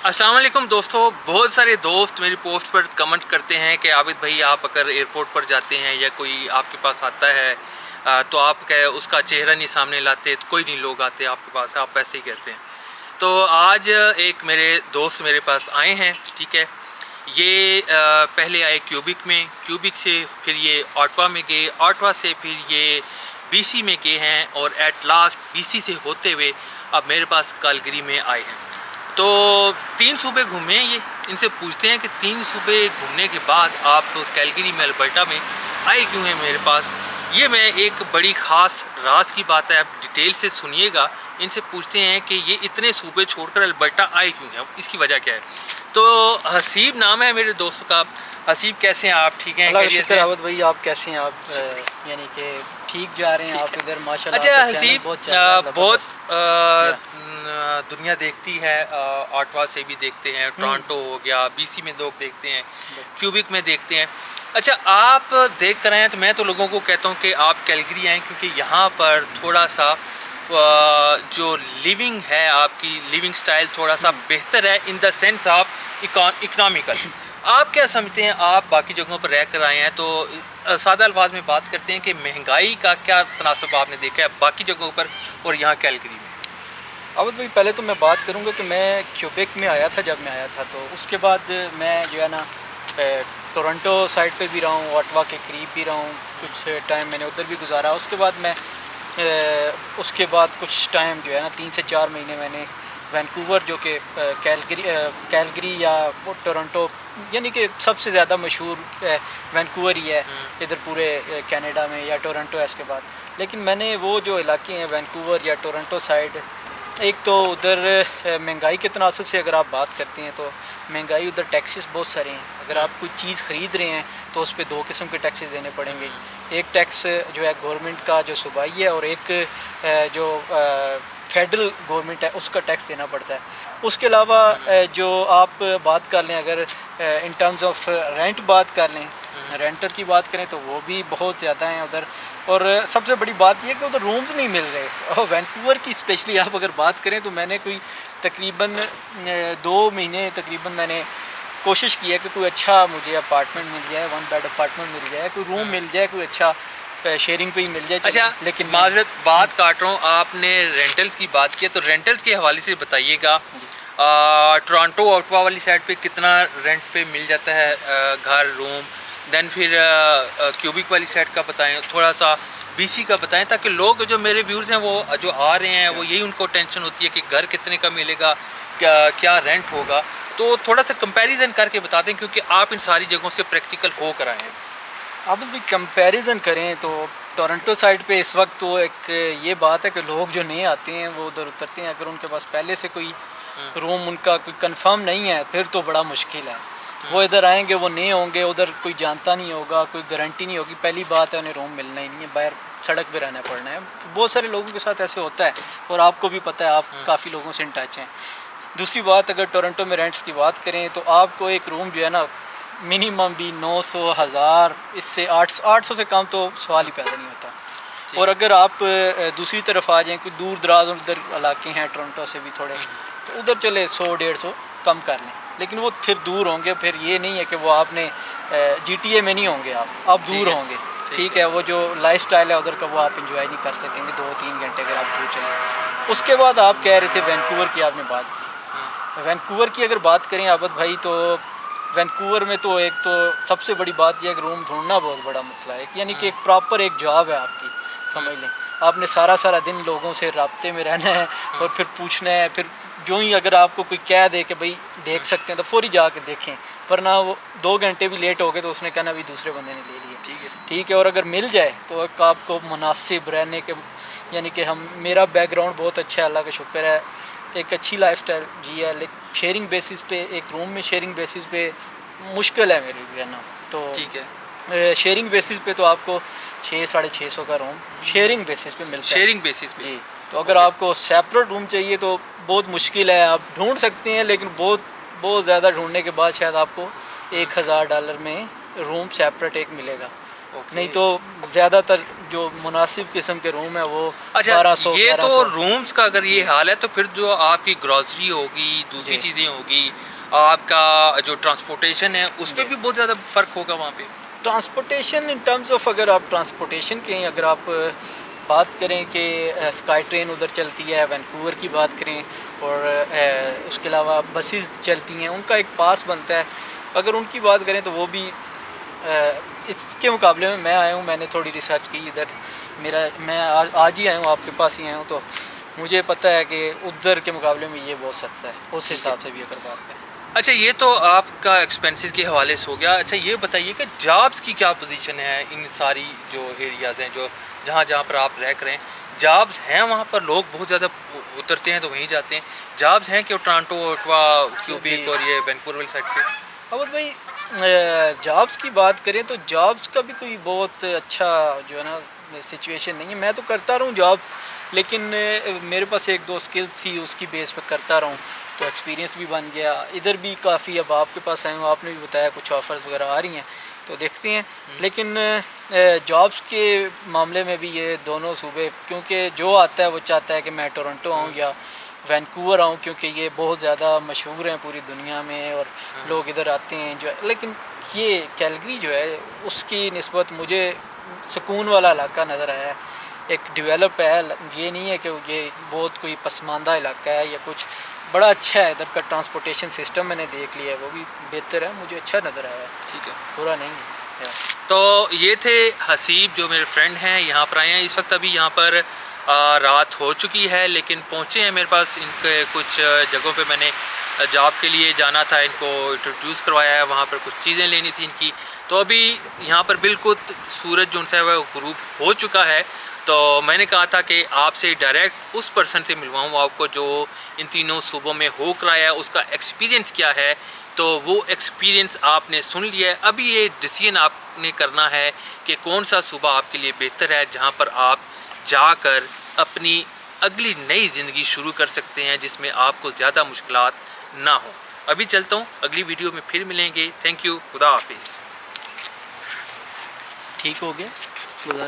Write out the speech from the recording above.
अस्सलाम वालेकुम दोस्तों। बहुत सारे दोस्त मेरी पोस्ट पर कमेंट करते हैं कि आबिद भाई आप अगर एयरपोर्ट पर जाते हैं या कोई आपके पास आता है तो आप क्या उसका चेहरा नहीं सामने लाते, तो कोई नहीं लोग आते आपके पास, आप ऐसे ही कहते हैं। तो आज एक मेरे दोस्त मेरे पास आए हैं, ठीक है। ये पहले आए क्यूबिक में, क्यूबिक से फिर ये ऑटवा में गए, ऑटवा से फिर ये बीसी में गए हैं और एट लास्ट बीसी से होते हुए अब मेरे पास कैलगरी में आए हैं। तो 3 सूबे घूमे हैं ये। इनसे पूछते हैं कि 3 सूबे घूमने के बाद आप कैलगरी में अल्बर्टा में आए क्यों हैं मेरे पास। ये मैं एक बड़ी ख़ास राज की बात है, आप डिटेल से सुनिएगा। इनसे पूछते हैं कि ये इतने सूबे छोड़कर अल्बर्टा आए क्यों हैं, इसकी वजह क्या है। तो हसीब नाम है मेरे दोस्त का। हसीब कैसे हैं आप, ठीक हैं? रावत भाई आप कैसे हैं? आप यानी कि ठीक जा रहे हैं आप इधर माशाल्लाह। अच्छा हसीब, बहुत दुनिया देखती है, ऑटवा से भी देखते हैं, टोरंटो हो गया, बीसी में लोग देखते हैं, क्यूबिक में देखते हैं। अच्छा आप देख कर आए हैं, तो मैं तो लोगों को कहता हूँ कि आप कैलगरी आएँ, क्योंकि यहाँ पर थोड़ा सा जो लिविंग है, आपकी लिविंग स्टाइल थोड़ा सा बेहतर है in the sense of economical. आप क्या समझते हैं, आप बाकी जगहों पर रह कर आए हैं, तो सादा अल्फाज में बात करते हैं कि महंगाई का क्या तनासब आपने देखा है बाकी जगहों पर और यहाँ कैलगरी में? अवध भाई पहले तो मैं बात करूँगा कि मैं क्यूबेक में आया था। जब मैं आया था तो उसके बाद मैं जो है ना टोरंटो साइड पे भी रहा हूँ, ऑटवा के करीब भी रहा हूँ, कुछ टाइम मैंने उधर भी गुजारा। उसके बाद कुछ टाइम जो है ना 3 से 4 महीने मैंने वैंकूवर, जो कि कैलगरी या टोरंटो यानी कि सबसे ज़्यादा मशहूर वैंकूवर ही है इधर पूरे कनाडा में, या टोरंटो है इसके बाद। लेकिन मैंने वो जो इलाके हैं वैंकूवर या टोरंटो साइड, एक तो उधर महंगाई के तनासब से अगर आप बात करते हैं तो महंगाई उधर टैक्सेस बहुत सारे हैं। अगर आप कोई चीज़ ख़रीद रहे हैं तो उस पर 2 किस्म के टैक्सेस देने पड़ेंगे। एक टैक्स जो है गवर्नमेंट का जो सूबाई है, और एक जो फेडरल गवर्नमेंट है उसका टैक्स देना पड़ता है। उसके अलावा जो आप बात कर लें, अगर इन टर्म्स ऑफ रेंट बात कर लें, रेंटर की बात करें तो वो भी बहुत ज़्यादा हैं उधर। और सबसे बड़ी बात यह कि उधर रूम्स नहीं मिल रहे। और वैंकूवर की स्पेशली आप अगर बात करें तो मैंने कोई तकरीबन 2 महीने तकरीबन मैंने कोशिश की है कि कोई अच्छा मुझे अपार्टमेंट मिल जाए, 1 बेड अपार्टमेंट मिल जाए, कोई रूम मिल जाए, कोई अच्छा शेयरिंग पे ही मिल जाए। अच्छा, लेकिन माजरत बात काट रहा हूँ, आपने रेंटल्स की बात की है, तो रेंटल्स के हवाले से बताइएगा। टोरंटो ऑटवा वाली साइड पे कितना रेंट पे मिल जाता है घर, रूम? देन फिर क्यूबिक वाली साइड का बताएं, थोड़ा सा बीसी का बताएं, ताकि लोग जो मेरे व्यूज़ हैं वो जो आ रहे हैं वो यही उनको टेंशन होती है कि घर कितने का मिलेगा, क्या रेंट होगा। तो थोड़ा सा कंपैरिजन करके बता दें, क्योंकि आप इन सारी जगहों से प्रैक्टिकल हो कर आए हैं। अब भी कंपैरिजन करें तो टोरंटो साइड पे इस वक्त तो एक ये बात है कि लोग जो नए आते हैं वो उधर उतरते हैं, अगर उनके पास पहले से कोई रूम उनका कोई कंफर्म नहीं है फिर तो बड़ा मुश्किल है। वो इधर आएंगे, वो नए होंगे, उधर कोई जानता नहीं होगा, कोई गारंटी नहीं होगी, पहली बात है उन्हें रूम मिलना ही नहीं है, बाहर सड़क पे रहना पड़ना है। बहुत सारे लोगों के साथ ऐसे होता है और आपको भी पता है, आप काफ़ी लोगों से इन टच हैं। दूसरी बात, अगर टोरंटो में रेंट्स की बात करें तो आपको एक रूम जो है ना मिनिमम भी 900, 1000, इससे 800 से कम तो सवाल ही पैदा नहीं होता। और अगर आप दूसरी तरफ आ जाएँ, कोई दूर दराज उधर इलाके हैं टोरंटो से भी थोड़े, तो उधर चले 100-150 कम कर लें, लेकिन वो फिर दूर होंगे। फिर ये नहीं है कि वो आपने GTA में नहीं होंगे, आप दूर होंगे, ठीक है। वो जो लाइफ स्टाइल है उधर का वो आप इंजॉय नहीं कर सकेंगे 2-3 घंटे अगर आप दूर चलें। उसके बाद आप कह रहे थे वैंकूवर की, आपने बात की। वैंकूवर की अगर बात करें आबद भाई, तो वैंकूवर में तो एक तो सबसे बड़ी बात यह है कि रूम ढूंढना बहुत बड़ा मसला है। यानी कि एक प्रॉपर एक जॉब है आपकी, समझ लें। आपने सारा दिन लोगों से राब्ते में रहना है और फिर पूछना है, फिर जो ही अगर आपको कोई कह दे कि भाई देख सकते हैं तो फौरी जाके देखें, वरना वो 2 घंटे भी लेट हो गए तो उसने कहना भी दूसरे बंदे ने ले लिया, ठीक है। और अगर मिल जाए तो एक आपको मुनासिब रहने के, यानी कि मेरा बैकग्राउंड बहुत अच्छा है, अल्लाह का शुक्र है, एक अच्छी लाइफस्टाइल जी है। लेकिन शेयरिंग बेसिस पे, एक रूम में शेयरिंग बेसिस पे मुश्किल है मेरे रहना। तो ठीक है, शेयरिंग बेसिस पे तो आपको 600-650 का रूम शेयरिंग बेसिस पे मिलता है। शेयरिंग बेसिस पे जी। तो अगर आपको सेपरेट रूम चाहिए तो बहुत मुश्किल है। आप ढूंढ सकते हैं, लेकिन बहुत ज़्यादा ढूंढने के बाद शायद आपको $1000 में रूम सेपरेट एक मिलेगा। ओके। नहीं तो ज़्यादातर जो मुनासिब किस्म के रूम है वो अच्छा, 1200 ये तो 1100। रूम्स का अगर ये हाल है तो फिर जो आपकी ग्रॉसरी होगी, दूसरी जी चीज़ें होगी, आपका जो ट्रांसपोर्टेशन है उस पे जी। भी बहुत ज़्यादा फ़र्क होगा वहाँ पे। ट्रांसपोर्टेशन इन टर्म्स ऑफ, अगर आप ट्रांसपोर्टेशन के अगर आप बात करें कि स्काई ट्रेन उधर चलती है, वैंकूवर की बात करें, और उसके अलावा बसेस चलती हैं, उनका एक पास बनता है। अगर उनकी बात करें तो वो भी इसके मुकाबले में मैं आया हूँ, मैंने थोड़ी रिसर्च की इधर, मैं आज ही आया हूँ, आपके पास ही आया हूँ, तो मुझे पता है कि उधर के मुकाबले में ये बहुत सस्ता है उस ठीक है। हिसाब से भी अगर बात करें। अच्छा, ये तो आपका एक्सपेंसेस के हवाले से हो गया। अच्छा, ये बताइए कि जॉब्स की क्या पोजीशन है इन सारी जो एरियाज़ हैं, जो जहाँ जहाँ पर आप रह रहे हैं, जॉब्स हैं वहाँ पर? लोग बहुत ज़्यादा उतरते हैं तो वहीं जाते हैं। जॉब्स हैं कि टोरंटो, ओटावा, क्यूबिक और ये वैंकूवर वाली साइड पे? अवध भाई, जॉब्स की बात करें तो जॉब्स का भी कोई बहुत अच्छा जो है ना सिचुएशन नहीं है। मैं तो करता रहूँ जॉब, लेकिन मेरे पास एक दो स्किल्स थी, उसकी बेस पे करता रहूँ तो एक्सपीरियंस भी बन गया। इधर भी काफ़ी, अब आपके पास आए हूँ, आपने भी बताया कुछ ऑफ़र्स वगैरह आ रही हैं तो देखते हैं। लेकिन जॉब्स के मामले में भी ये दोनों सूबे, क्योंकि जो आता है वो चाहता है कि मैं टोरंटो आऊँ या वैंकूवर आऊँ, क्योंकि ये बहुत ज़्यादा मशहूर हैं पूरी दुनिया में और लोग इधर आते हैं जो। लेकिन ये कैलगरी जो है उसकी निस्बत मुझे सुकून वाला इलाका नज़र आया है, एक डेवलप है। ये नहीं है कि ये बहुत कोई पसमानदा इलाका है या कुछ, बड़ा अच्छा है। इधर का ट्रांसपोर्टेशन सिस्टम मैंने देख लिया है, वो भी बेहतर है, मुझे अच्छा नज़र आया है, ठीक है। बुरा नहीं है। तो ये थे हसीब जो मेरे फ्रेंड हैं, यहाँ पर आए हैं इस वक्त। अभी यहाँ पर रात हो चुकी है लेकिन पहुँचे हैं मेरे पास। इनके कुछ जगहों पे मैंने जॉब के लिए जाना था, इनको इंट्रोड्यूस करवाया है, वहाँ पर कुछ चीज़ें लेनी थी इनकी। तो अभी यहाँ पर बिल्कुल सूरज जो है वो गुरूब हो चुका है। तो मैंने कहा था कि आपसे डायरेक्ट उस पर्सन से मिलवाऊँ आपको जो इन तीनों सूबों में हो कर आया, उसका एक्सपीरियंस क्या है। तो वो एक्सपीरियंस आपने सुन लिया है। अभी ये डिसीजन आपने करना है कि कौन सा सूबा आपके लिए बेहतर है, जहाँ पर आप जाकर अपनी अगली नई ज़िंदगी शुरू कर सकते हैं जिसमें आपको ज़्यादा मुश्किलात ना हो। अभी चलता हूँ, अगली वीडियो में फिर मिलेंगे। थैंक यू, खुदा हाफिज़। ठीक हो गया गुजारा।